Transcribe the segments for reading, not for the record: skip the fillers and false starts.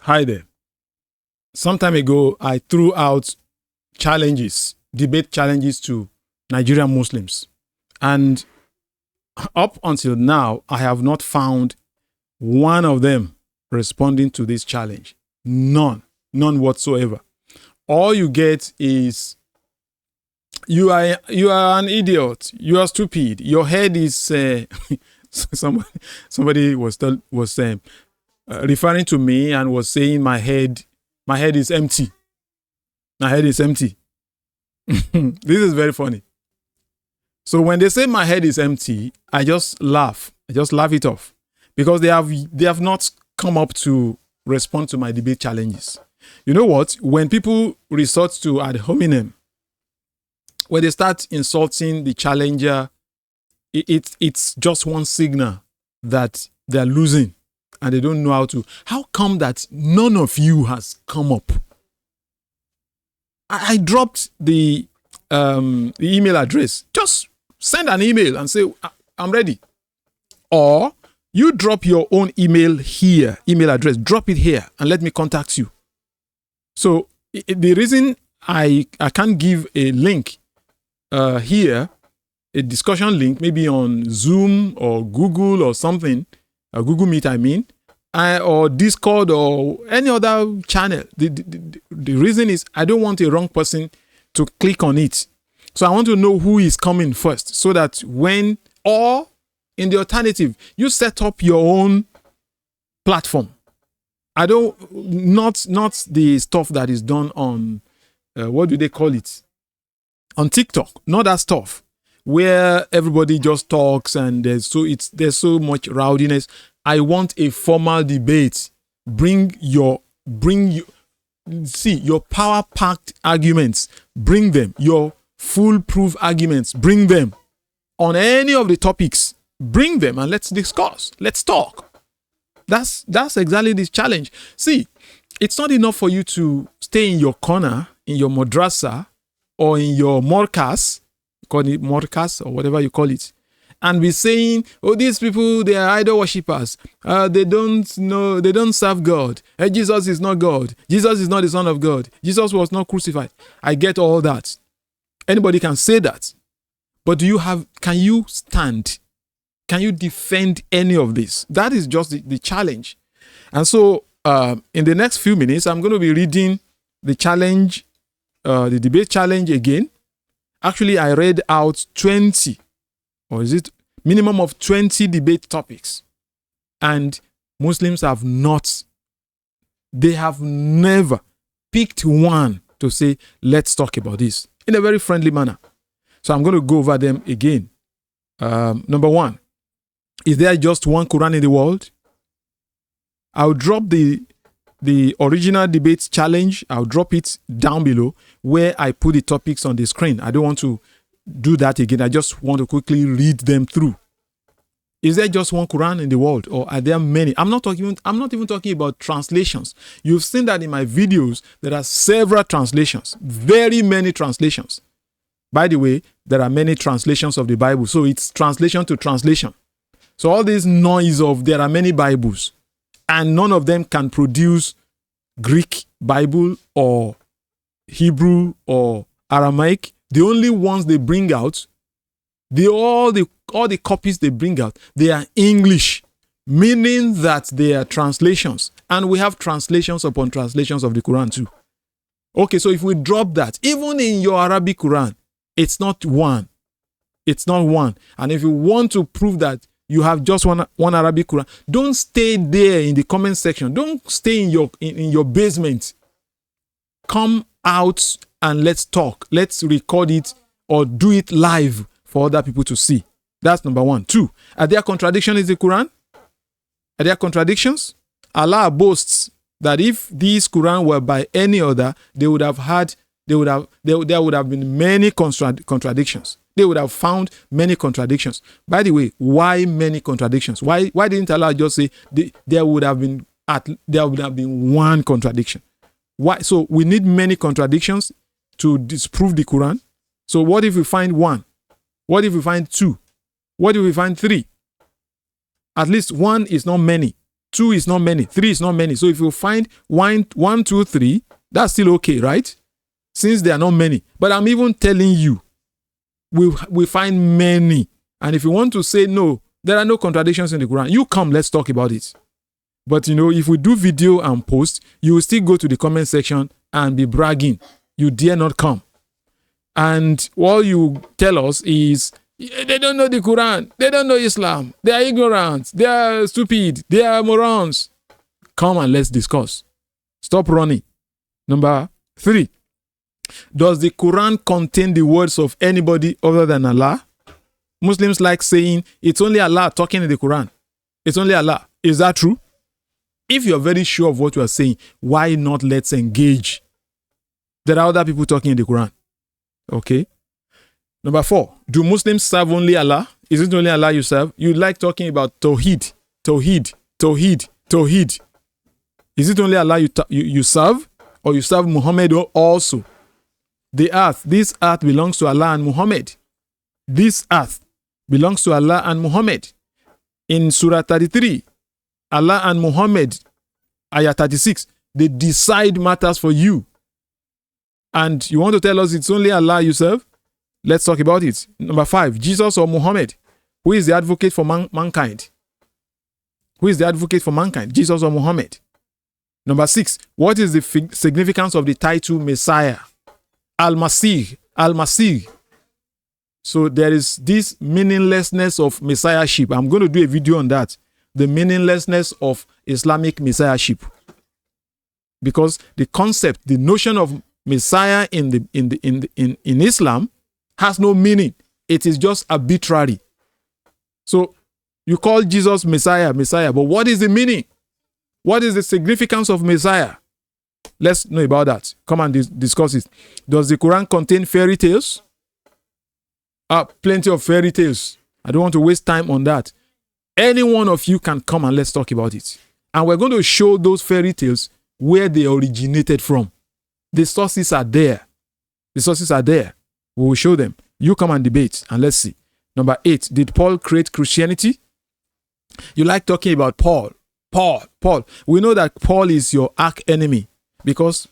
Hi there. Some time ago, I threw out challenges, debate challenges to Nigerian Muslims. And up until now, I have not found one of them responding to this challenge. None whatsoever. All you get is you are an idiot. You are stupid. Your head is somebody was referring to me and was saying my head is empty. My head is empty. This is very funny. So when they say my head is empty, I just laugh. I just laugh it off because they have not come up to respond to my debate challenges. You know what? When people resort to ad hominem, when they start insulting the challenger, it's just one signal that they're losing and they don't know how to. How come that none of you has come up? I dropped the email address. Just send an email and say, I'm ready. Or you drop your own email address, drop it here and let me contact you. So the reason I can't give a link here, a discussion link, maybe on Zoom or Google or something, Google Meet, or Discord or any other channel. The reason is I don't want a wrong person to click on it. So I want to know who is coming first so that or in the alternative, you set up your own platform. Not the stuff that is done on, what do they call it? On TikTok, not that stuff where everybody just talks and there's so much rowdiness. I want a formal debate. Bring your power-packed arguments. Bring them. Your foolproof arguments. Bring them on any of the topics. Bring them and let's discuss. Let's talk. That's exactly this challenge. See, it's not enough for you to stay in your corner, in your madrasa, or in your morkas, call it morkas or whatever you call it, and be saying, oh, these people, they are idol worshippers. They don't serve God. Jesus is not God. Jesus is not the Son of God. Jesus was not crucified. I get all that. Anybody can say that. But can you stand? Can you defend any of this? That is just the challenge. And so in the next few minutes, I'm going to be reading the challenge, the debate challenge again. Actually, I read out 20, or is it minimum of 20 debate topics. And Muslims have never picked one to say, let's talk about this in a very friendly manner. So I'm going to go over them again. Number one, is there just one Quran in the world? I'll drop the original debate challenge. I'll drop it down below where I put the topics on the screen. I don't want to do that again. I just want to quickly read them through. Is there just one Quran in the world, or are there many? I'm not even talking about translations. You've seen that in my videos. There are several translations, very many translations. By the way, there are many translations of the Bible, so it's translation to translation. So all this noise of there are many Bibles, and none of them can produce Greek Bible or Hebrew or Aramaic. The only ones they bring out, all the copies they bring out, they are English, meaning that they are translations. And we have translations upon translations of the Quran too. Okay, so if we drop that, even in your Arabic Quran, it's not one. It's not one. And if you want to prove that you have just one Arabic Quran, don't stay there in the comment section. Don't stay in your basement. Come out and let's talk. Let's record it or do it live for other people to see. That's number one. Two, are there contradictions in the Quran? Are there contradictions? Allah boasts that if these Quran were by any other, there would have been many contradictions. They would have found many contradictions. By the way, why many contradictions? Why didn't Allah just say there would have been one contradiction? Why? So we need many contradictions to disprove the Quran. So what if we find one? What if we find two? What if we find three? At least one is not many. 2 is not many. 3 is not many. So if you find 1, 2, 3, that's still okay, right? Since there are not many. But I'm even telling you, we find many. And if you want to say no, there are no contradictions in the Quran, you come, let's talk about it. But if we do video and post, you will still go to the comment section and be bragging. You dare not come. And all you tell us is, they don't know the Quran. They don't know Islam. They are ignorant. They are stupid. They are morons. Come and let's discuss. Stop running. Number 3. Does the Quran contain the words of anybody other than Allah? Muslims like saying, it's only Allah talking in the Quran. It's only Allah. Is that true? If you're very sure of what you are saying, why not let's engage? There are other people talking in the Quran. Okay. Number 4, do Muslims serve only Allah? Is it only Allah you serve? You like talking about Tawheed, Tawheed, Tawheed, Tawheed. Is it only Allah you serve? Or you serve Muhammad also? The earth, this earth belongs to Allah and Muhammad. This earth belongs to Allah and Muhammad. In Surah 33, Allah and Muhammad, Ayah 36, they decide matters for you. And you want to tell us it's only Allah you serve? Let's talk about it. Number 5, Jesus or Muhammad? Who is the advocate for mankind? Who is the advocate for mankind? Jesus or Muhammad? Number 6, what is the significance of the title Messiah? Al-Masih. Al-Masih. So there is this meaninglessness of messiahship. I'm going to do a video on that. The meaninglessness of Islamic messiahship. Because the concept, the notion of Messiah in Islam has no meaning. It is just arbitrary. So you call Jesus Messiah, but what is the meaning? What is the significance of Messiah? Let's know about that. Come and discuss it. Does the Quran contain fairy tales? Plenty of fairy tales. I don't want to waste time on that. Any one of you can come and let's talk about it. And we're going to show those fairy tales where they originated from. The sources are there. The sources are there. We will show them. You come and debate and let's see. Number 8, did Paul create Christianity? You like talking about Paul. Paul. We know that Paul is your arch enemy because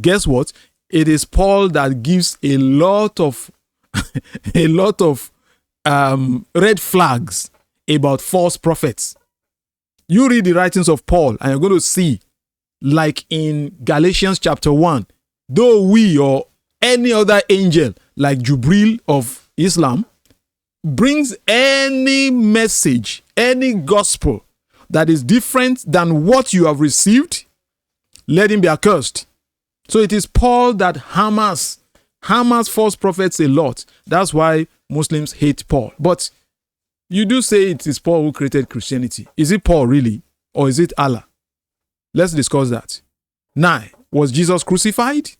guess what? It is Paul that gives a lot of red flags about false prophets. You read the writings of Paul and you're going to see, like in Galatians chapter 1, though we or any other angel like Jubril of Islam brings any message, any gospel that is different than what you have received, let him be accursed. So it is Paul that hammers false prophets a lot. That's why Muslims hate Paul. But you do say it is Paul who created Christianity. Is it Paul really? Or is it Allah? Let's discuss that. 9. Was Jesus crucified?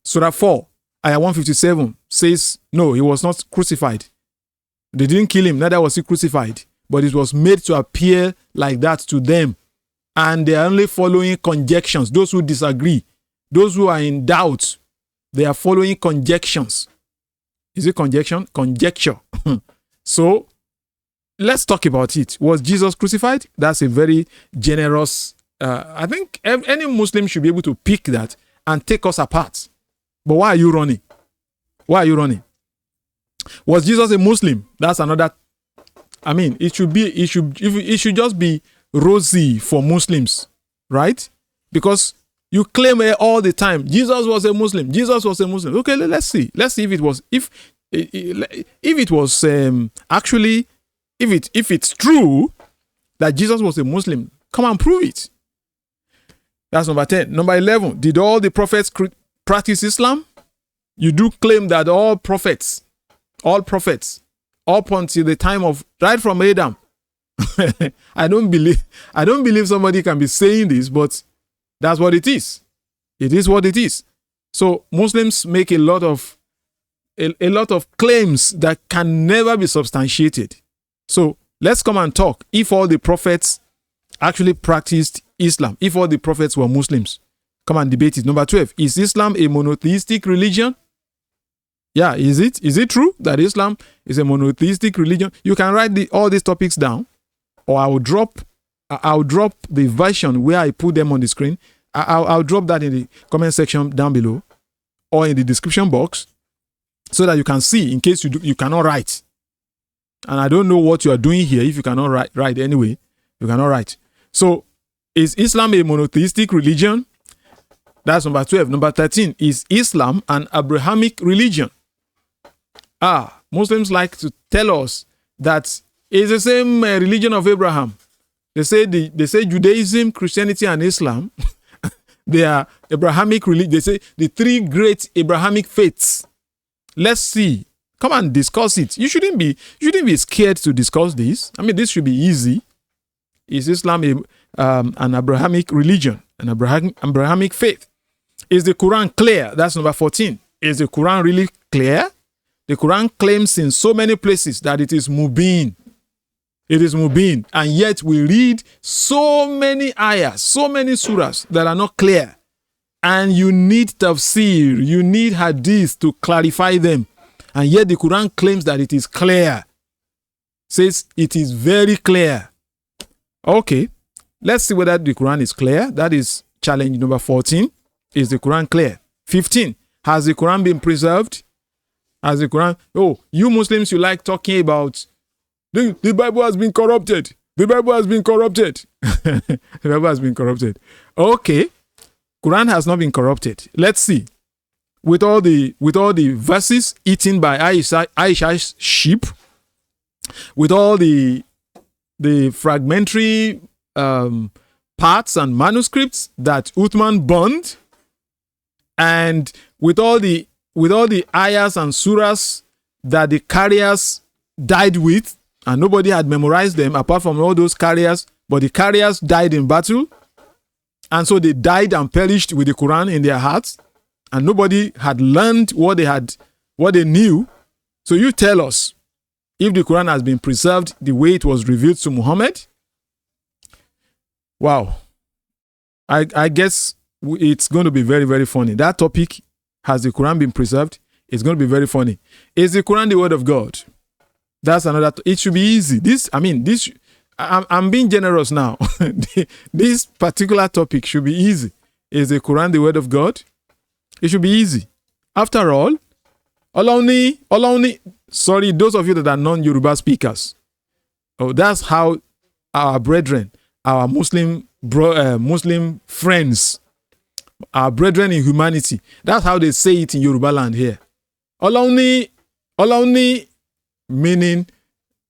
Surah 4, Ayah 157 says, no, he was not crucified. They didn't kill him, neither was he crucified. But it was made to appear like that to them. And they are only following conjectures. Those who disagree, those who are in doubt, they are following conjectures. Is it conjecture? Conjecture. So, let's talk about it. Was Jesus crucified? That's a very generous, I think any Muslim should be able to pick that and take us apart. But why are you running? Why are you running? Was Jesus a Muslim? That's another. I mean, it should just be rosy for Muslims, right? Because you claim all the time, Jesus was a Muslim. Jesus was a Muslim. Okay, let's see. Let's see if it was, if it was actually, if it's true that Jesus was a Muslim, come and prove it. That's number 10. Number 11, did all the prophets practice Islam? You do claim that all prophets, up until the time of, right from Adam. I don't believe somebody can be saying this, but that's what it is. It is what it is. So Muslims make a lot of claims that can never be substantiated. So let's come and talk. If all the prophets actually practiced Islam, if all the prophets were Muslims, come and debate it. Number 12, is Islam a monotheistic religion? Yeah, is it? Is it true that Islam is a monotheistic religion? You can write all these topics down, or I will drop I'll drop the version where I put them on the screen. I'll drop that in the comment section down below or in the description box so that you can see in case you cannot write. And I don't know what you are doing here if you cannot write anyway. You cannot write. So, is Islam a monotheistic religion? That's number 12. Number 13, is Islam an Abrahamic religion? Muslims like to tell us that it's the same religion of Abraham. They say Judaism, Christianity, and Islam, they are Abrahamic religion. They say the three great Abrahamic faiths. Let's see. Come and discuss it. You shouldn't be scared to discuss this. I mean, this should be easy. Is Islam an Abrahamic religion, an Abrahamic faith? Is the Quran clear? That's number 14. Is the Quran really clear? The Quran claims in so many places that it is mubin. It is mubin. And yet we read so many ayahs, so many surahs that are not clear. And you need tafsir, you need hadith to clarify them. And yet the Quran claims that it is clear. Says it is very clear. Okay, let's see whether the Quran is clear. That is challenge number 14. Is the Quran clear? 15. Has the Quran been preserved? Has the Quran... Oh, you Muslims, you like talking about the Bible has been corrupted. The Bible has been corrupted. The Bible has been corrupted. Okay, Quran has not been corrupted. Let's see. With all the verses eaten by Aisha's sheep, with all the fragmentary parts and manuscripts that Uthman burned, and with all the ayahs and surahs that the carriers died with, and nobody had memorized them apart from all those carriers, but the carriers died in battle, and so they died and perished with the Quran in their hearts, and nobody had learned what they knew. So you tell us if the Quran has been preserved the way it was revealed to Muhammad. Wow. I guess it's going to be very, very funny. That topic, has the Quran been preserved? It's going to be very funny. Is the Quran the word of God? That's another. It should be easy. I'm being generous now. This particular topic should be easy. Is the Quran the word of God? It should be easy. After all, Olawni, sorry, those of you that are non-Yoruba speakers. Oh, that's how our brethren, our Muslim friends, our brethren in humanity, that's how they say it in Yoruba land here. Olawni, meaning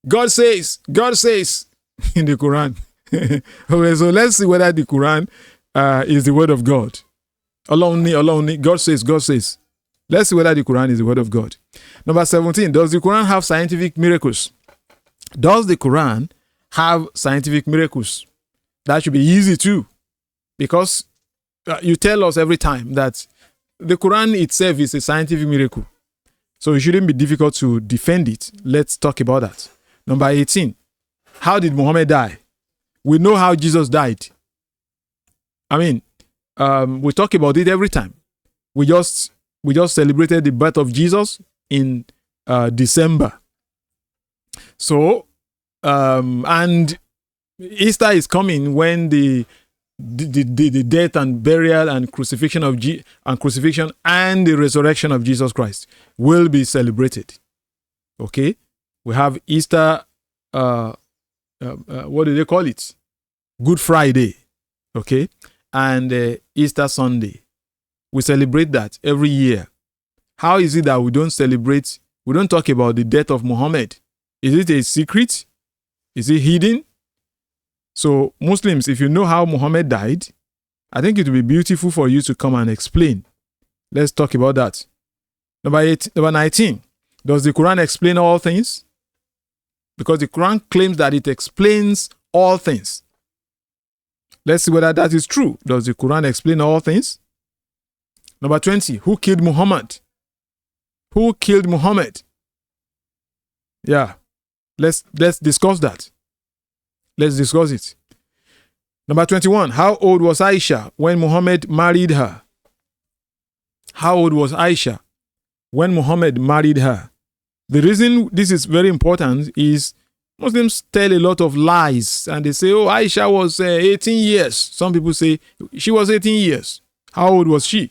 God says in the Quran. Okay, so let's see whether the Quran is the word of God. Olawni, God says. Let's see whether the Quran is the word of God. Number 17, does the Quran have scientific miracles? Does the Quran have scientific miracles? That should be easy too, because you tell us every time that the Quran itself is a scientific miracle. So it shouldn't be difficult to defend it. Let's talk about that. Number 18, how did Muhammad die? We know how Jesus died. I mean, we talk about it every time. We just celebrated the birth of Jesus in December. So, and Easter is coming when the death and burial and crucifixion and the resurrection of Jesus Christ will be celebrated. Okay, we have Easter. What do they call it? Good Friday. Okay, and Easter Sunday. We celebrate that every year. How is it that we don't talk about the death of Muhammad? Is it a secret? Is it hidden? So Muslims, if you know how Muhammad died, I think it would be beautiful for you to come and explain. Let's talk about that. Number 19, does the Quran explain all things? Because the Quran claims that it explains all things. Let's see whether that is true. Does the Quran explain all things? Number 20, who killed Muhammad? Who killed Muhammad? Yeah, let's discuss that. Let's discuss it. Number 21, how old was Aisha when Muhammad married her? How old was Aisha when Muhammad married her? The reason this is very important is Muslims tell a lot of lies and they say, oh, Aisha was 18 years. Some people say she was 18 years. How old was she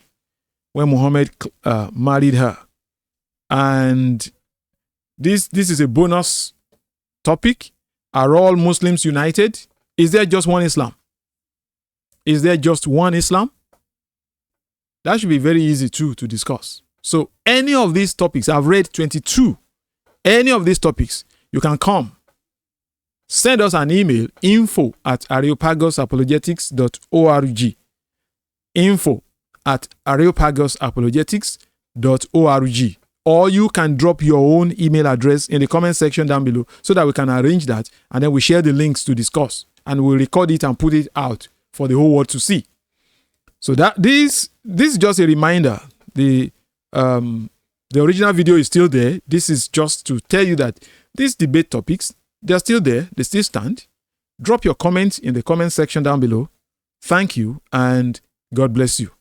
when Muhammad married her? And this is a bonus topic. Are all Muslims united? Is there just one Islam? Is there just one Islam? That should be very easy too to discuss. So any of these topics, I've read 22. Any of these topics, you can come. Send us an email, info@areopagosapologetics.org. info@areopagosapologetics.org. Or you can drop your own email address in the comment section down below so that we can arrange that and then we share the links to discuss and we'll record it and put it out for the whole world to see. So that this is just a reminder. The original video is still there. This is just to tell you that these debate topics, they're still there. They still stand. Drop your comments in the comment section down below. Thank you and God bless you.